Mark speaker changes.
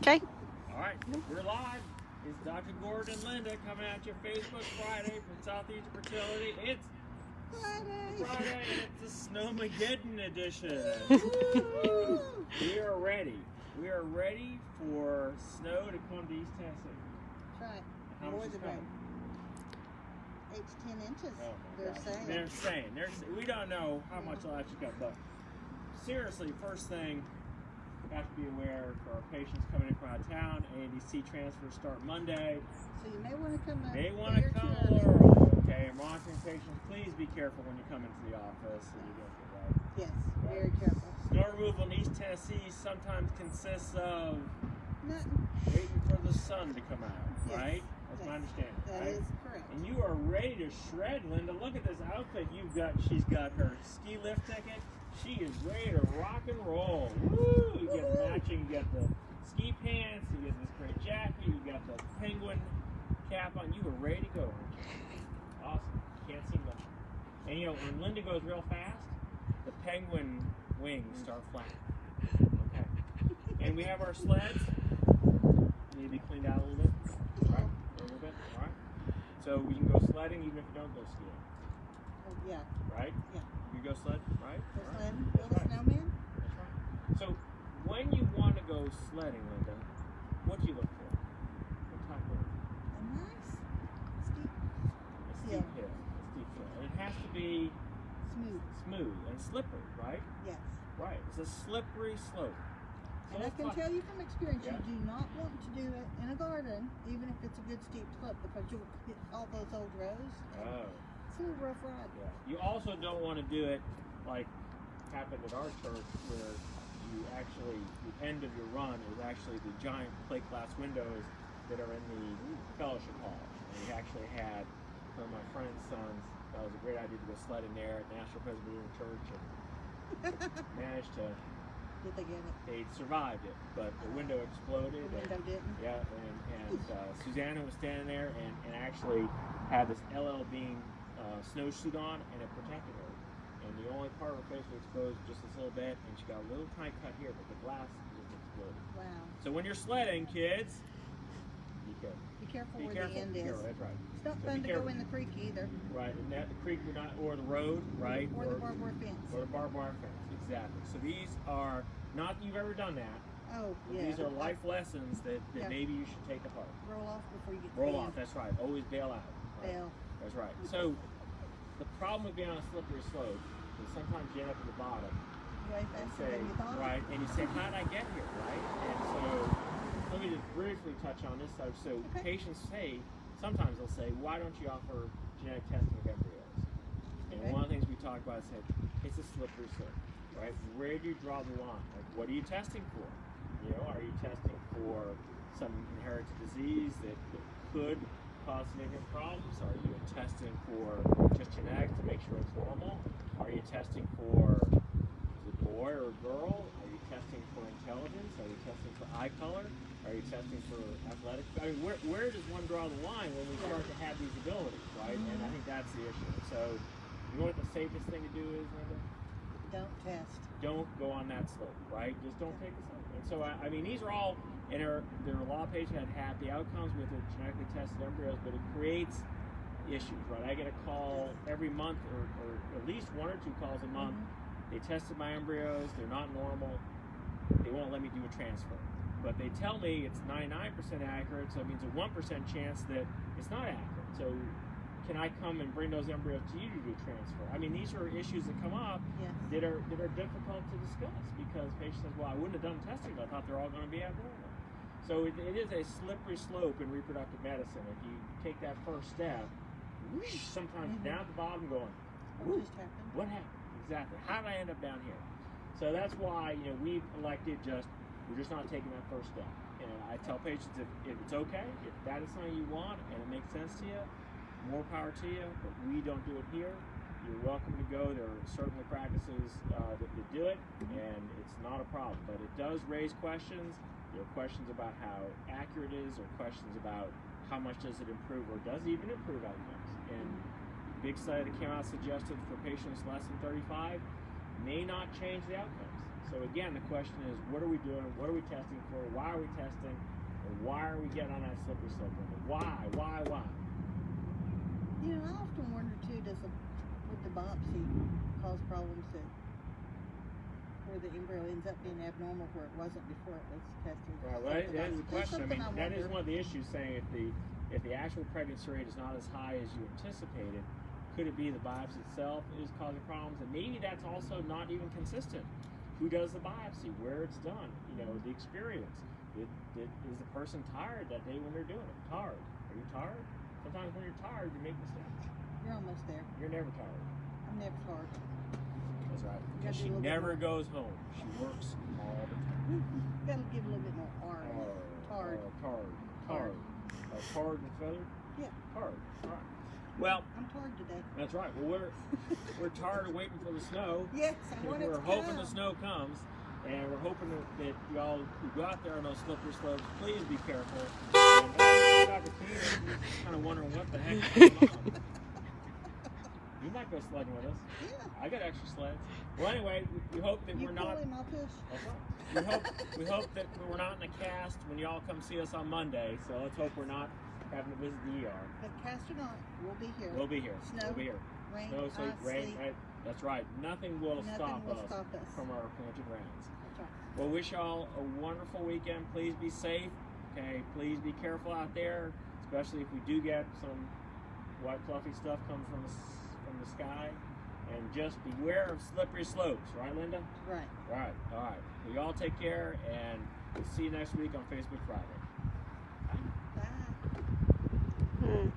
Speaker 1: Okay.
Speaker 2: All right, we're live. It's Dr. Gordon and Lynda coming at you Facebook Friday from Southeastern Fertility. It's Friday, and it's the Snowmageddon edition. We are ready. We are ready for snow to come to East Tennessee.
Speaker 3: That's right.
Speaker 2: How much is coming?
Speaker 3: 8 to 10 inches.
Speaker 2: Oh
Speaker 3: They're saying.
Speaker 2: They're saying. We don't know how much will actually come, but seriously, first thing, you have to be aware for our patients coming in from out of town. ADC transfers start Monday.
Speaker 3: So you may want to come up.
Speaker 2: May want to come early, okay? And monitoring patients, please be careful when you come into the office and you get it right.
Speaker 3: Yes, very careful.
Speaker 2: Snow removal in East Tennessee sometimes consists of
Speaker 3: Nothing.
Speaker 2: waiting for the sun to come out,
Speaker 3: Yes.
Speaker 2: right? That's my understanding.
Speaker 3: That
Speaker 2: right?
Speaker 3: is correct.
Speaker 2: And you are ready to shred, Lynda. Look at this outfit you've got. She's got her ski lift ticket. She is ready to rock and roll. Woo! You get matching. You get the ski pants. You get this great jacket. You got the penguin cap on. You were ready to go, aren't you? Awesome. Can't see much. And you know, when Lynda goes real fast, the penguin wings start flapping. Okay. And we have our sleds. Need to be cleaned out a little bit. All right. A little bit. All right. So we can go sledding even if you don't go skiing.
Speaker 3: Yeah.
Speaker 2: Right?
Speaker 3: Yeah.
Speaker 2: You go sled, right?
Speaker 3: Go
Speaker 2: All right.
Speaker 3: sledding.
Speaker 2: That's
Speaker 3: Build a
Speaker 2: right.
Speaker 3: snowman.
Speaker 2: That's right. So when you want to go sledding, Lynda, what do you look for? What type of?
Speaker 3: A nice, steep,
Speaker 2: A steep hill. A steep hill. And it has to be smooth and slippery, right?
Speaker 3: Yes.
Speaker 2: Right. It's a slippery slope. So
Speaker 3: And I
Speaker 2: let's
Speaker 3: can
Speaker 2: talk-
Speaker 3: tell you from experience,
Speaker 2: Yeah.
Speaker 3: you do not want to do it in a garden, even if it's a good steep slope, because you'll hit all those old rows.
Speaker 2: Oh.
Speaker 3: It's a little rough ride.
Speaker 2: Yeah. You also don't want to do it like happened at our church, where you actually, the end of your run is actually the giant plate glass windows that are in the fellowship hall. And we actually had one of my friend's sons, that was a great idea to go sledding there at National Presbyterian Church, and managed to,
Speaker 3: Did they get it?
Speaker 2: they survived it, but the window exploded.
Speaker 3: The window didn't?
Speaker 2: Yeah, and Susanna was standing there and actually had this LL Bean snowsuit on, and it protected her. And the only part of her face was exposed just this little bit, and she got a little tiny cut here, but the glass just exploded.
Speaker 3: Wow.
Speaker 2: So when you're sledding, kids, be careful.
Speaker 3: Be careful
Speaker 2: Be
Speaker 3: where
Speaker 2: careful.
Speaker 3: the end
Speaker 2: Be
Speaker 3: is.
Speaker 2: careful. That's right.
Speaker 3: It's not
Speaker 2: So
Speaker 3: fun
Speaker 2: be
Speaker 3: to go
Speaker 2: careful.
Speaker 3: in the creek either.
Speaker 2: Right, and that the creek would not, or the road, right?
Speaker 3: Or the barbed wire fence.
Speaker 2: Or the barbed wire fence, exactly. So these are, not that you've ever done that,
Speaker 3: Oh,
Speaker 2: but
Speaker 3: yeah.
Speaker 2: these are life lessons that
Speaker 3: Yeah.
Speaker 2: maybe you should take to heart.
Speaker 3: Roll off before you get to
Speaker 2: Roll
Speaker 3: the
Speaker 2: off,
Speaker 3: end.
Speaker 2: that's right. Always bail out. Right?
Speaker 3: Bail.
Speaker 2: That's right. So the problem with being on a slippery slope is sometimes you end up at the bottom
Speaker 3: Way
Speaker 2: and
Speaker 3: faster
Speaker 2: say,
Speaker 3: than you thought.
Speaker 2: right, and you say, how did I get here, right? And so let me just briefly touch on this side. So
Speaker 3: Okay.
Speaker 2: patients say, sometimes they'll say, why don't you offer genetic testing of embryos? And
Speaker 3: Okay.
Speaker 2: one of the things we talk about is that it's a slippery slope, right? Where do you draw the line? Like, what are you testing for? You know, are you testing for some inherited disease that could cause significant problems? Are you testing for just genetics to make sure it's normal? Are you testing for is it a boy or a girl? Are you testing for intelligence? Are you testing for eye color? Are you testing for athletics? I mean, where does one draw the line when we start to have these abilities, right? And I think that's the issue. So, you know what the safest thing to do is, Lynda?
Speaker 3: Don't test.
Speaker 2: Don't go on that slope, right? Just don't take the slope. And so, I mean, these are all, and there are a lot of patients that had happy outcomes with their genetically tested embryos, but it creates issues, right? I get a call every month, or at least 1 or 2 calls a month. They tested my embryos, they're not normal, they won't let me do a transfer. But they tell me it's 99% accurate, so it means a 1% chance that it's not accurate. So can I come and bring those embryos to you to do a transfer? I mean, these are issues that come up
Speaker 3: Yes.
Speaker 2: that are difficult to discuss, because patients say, well, I wouldn't have done testing, but I thought they're all going to be abnormal. So it is a slippery slope in reproductive medicine. If you take that first step, whoosh, sometimes down at the bottom going,
Speaker 3: What just happened?
Speaker 2: what happened? Exactly. How did I end up down here? So that's why, you know, we've elected we're just not taking that first step. And I tell patients, if it's okay, if that is something you want and it makes sense to you, more power to you, but we don't do it here. You're welcome to go. There are certainly practices that do it, and it's not a problem. But it does raise questions. There are questions about how accurate it is, or questions about how much does it improve, or does it even improve outcomes. And big study that came out suggested for patients less than 35 may not change the outcomes. So again, the question is, what are we doing? What are we testing for? Why are we testing? And why are we getting on that slippery slope? Why?
Speaker 3: You know, I often wonder too, would the biopsy cause problems where the embryo ends up being abnormal where it wasn't before it was tested?
Speaker 2: Right. That is the question. I mean, that is
Speaker 3: wonder.
Speaker 2: one of the issues. Saying if the actual pregnancy rate is not as high as you anticipated, could it be the biopsy itself is causing problems? And maybe that's also not even consistent. Who does the biopsy? Where it's done? You know, the experience. Is the person tired that day when they're doing it? Tired? Are you tired? Sometimes when you're tired, you make mistakes.
Speaker 3: You're almost there.
Speaker 2: You're never tired.
Speaker 3: I'm never tired.
Speaker 2: That's right.
Speaker 3: You
Speaker 2: Because
Speaker 3: gotta
Speaker 2: she
Speaker 3: do a little bit
Speaker 2: never
Speaker 3: more.
Speaker 2: goes home. She works all the time.
Speaker 3: Gotta give a little bit more R. Tard.
Speaker 2: Tard and feathered?
Speaker 3: Yeah.
Speaker 2: Tard. All right. Well,
Speaker 3: I'm tired today.
Speaker 2: that's right. Well, we're tired of waiting for the snow.
Speaker 3: Yes, I want it to
Speaker 2: We're hoping
Speaker 3: come.
Speaker 2: the snow comes, and we're hoping that y'all who go out there on those slippery slopes, please be careful. And Dr. Peter, you're kind of wondering what the heck is going on. You might go sledding with us.
Speaker 3: Yeah.
Speaker 2: I got extra sleds. Well, anyway, we hope that
Speaker 3: You
Speaker 2: we're not.
Speaker 3: pulling, I'll push.
Speaker 2: That's right. We hope that we're not in the cast when y'all come see us on Monday. So let's hope we're not having to visit the ER.
Speaker 3: But cast or not, we'll be here.
Speaker 2: We'll be here.
Speaker 3: Snow,
Speaker 2: We'll be here.
Speaker 3: rain,
Speaker 2: Snow, sleet,
Speaker 3: ice,
Speaker 2: rain.
Speaker 3: sleet.
Speaker 2: Right? That's right. Nothing will stop us
Speaker 3: us.
Speaker 2: from our planted grounds.
Speaker 3: That's right.
Speaker 2: Well, wish y'all a wonderful weekend. Please be safe. Okay. Please be careful out there, especially if we do get some white fluffy stuff coming from the sky. And just beware of slippery slopes, right, Linda?
Speaker 3: Right.
Speaker 2: Right. All right. Well, y'all take care, and we'll see you next week on Facebook Friday.
Speaker 3: Bye.